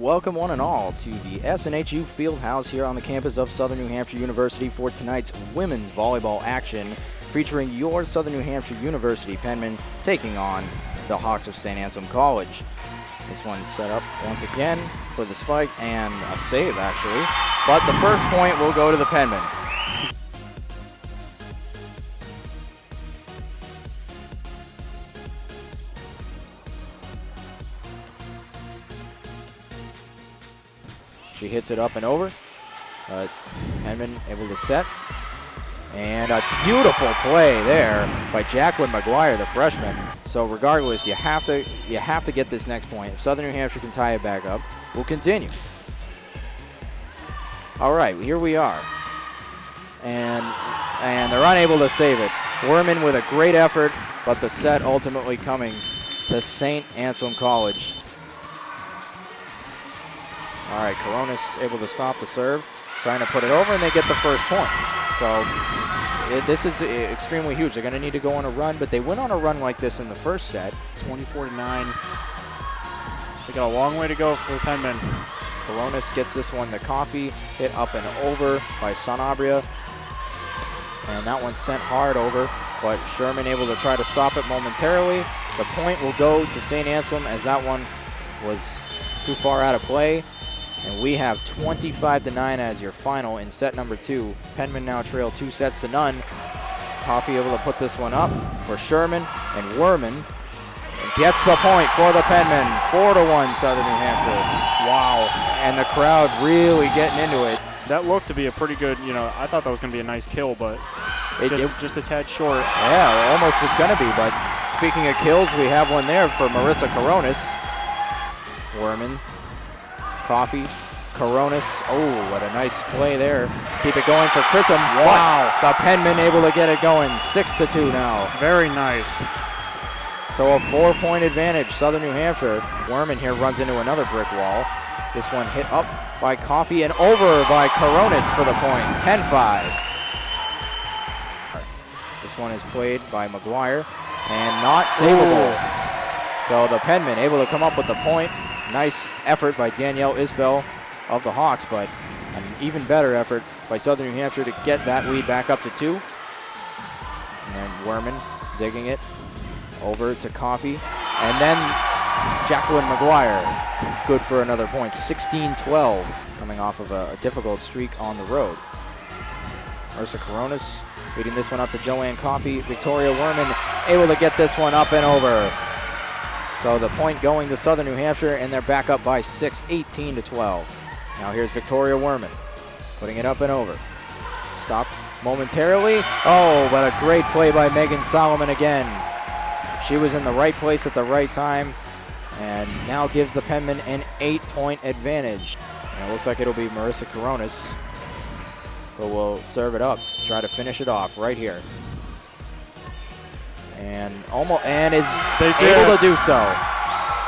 welcome one and all to the SNHU Fieldhouse here on the campus of Southern New Hampshire University for tonight's women's volleyball action, featuring your Southern New Hampshire University Penmen taking on the Hawks of Saint Anselm College. This one's set up once again for the spike and a save, actually, but the first point will go to the Penmen. She hits it up and over. Penmen able to set. And a beautiful play there by Jacqueline McGuire, the freshman. So regardless, you have to get this next point. If Southern New Hampshire can tie it back up, we'll continue. All right, here we are. And they're unable to save it. Werman with a great effort, but the set ultimately coming to Saint Anselm College. All right, Coronis able to stop the serve, trying to put it over, and they get the first point. So this is extremely huge. They're going to need to go on a run, but they went on a run like this in the first set. 24-9. They got a long way to go for Penmen. Coronis gets this one to Coffee, hit up and over by Sanabria. And that one sent hard over, but Sherman able to try to stop it momentarily. The point will go to Saint Anselm as that one was too far out of play. And we have 25-9 as your final in set number 2. Penmen now trail 2-0. Coffee able to put this one up for Sherman, and Werman gets the point for the Penmen. 4-1 Southern New Hampshire. Wow. And the crowd really getting into it. That looked to be a pretty good, I thought that was going to be a nice kill, but just a tad short. Yeah, it almost was going to be, but speaking of kills, we have one there for Marissa Coronis. Werman. Coffee, Coronis. Oh, what a nice play there. Keep it going for Grissom. Wow. But the Penmen able to get it going. 6-2 now. Very nice. So a 4-point advantage, Southern New Hampshire. Werman here runs into another brick wall. This one hit up by Coffee and over by Coronis for the point. 10-5. This one is played by McGuire and not savable. Ooh. So the Penmen able to come up with the point. Nice effort by Danielle Isbell of the Hawks, but an even better effort by Southern New Hampshire to get that lead back up to 2. And then Werman digging it over to Coffee. And then Jacqueline McGuire, good for another point. 16-12, coming off of a difficult streak on the road. Marissa Coronis leading this one up to Joanne Coffee. Victoria Werman able to get this one up and over. So the point going to Southern New Hampshire, and they're back up by 6, 18-12. Now here's Victoria Werman, putting it up and over. Stopped momentarily. Oh, but a great play by Megan Solomon again. She was in the right place at the right time, and now gives the Penmen an 8-point advantage. And it looks like it'll be Marissa Coronis who will serve it up, try to finish it off right here. And is able to do so.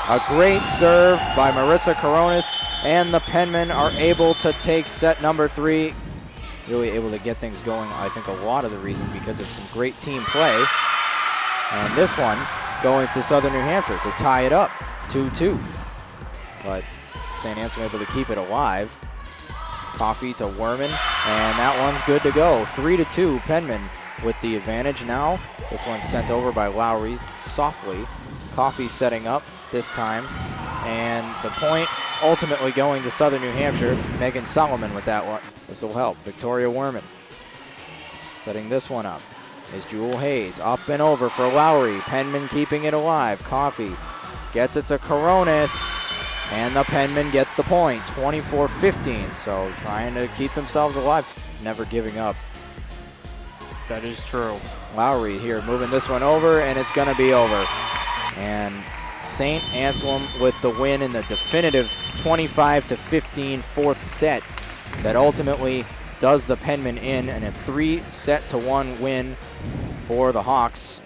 A great serve by Marissa Coronis, and the Penmen are able to take set number 3. Really able to get things going, I think a lot of the reason because of some great team play. And this one going to Southern New Hampshire to tie it up, 2-2. But Saint Anselm able to keep it alive. Coffee to Werman, and that one's good to go. 3-2, Penmen with the advantage now. This one's sent over by Lowry softly. Coffee setting up this time. And the point ultimately going to Southern New Hampshire. Megan Solomon with that one. This will help. Victoria Werman setting this one up is Jewel Hayes. Up and over for Lowry. Penmen keeping it alive. Coffee gets it to Coronis. And the Penmen get the point. 24-15. So trying to keep themselves alive. Never giving up. That is true. Lowry here moving this one over, and it's going to be over. And Saint Anselm with the win in the definitive 25-15 fourth set that ultimately does the Penmen in a 3-1 win for the Hawks.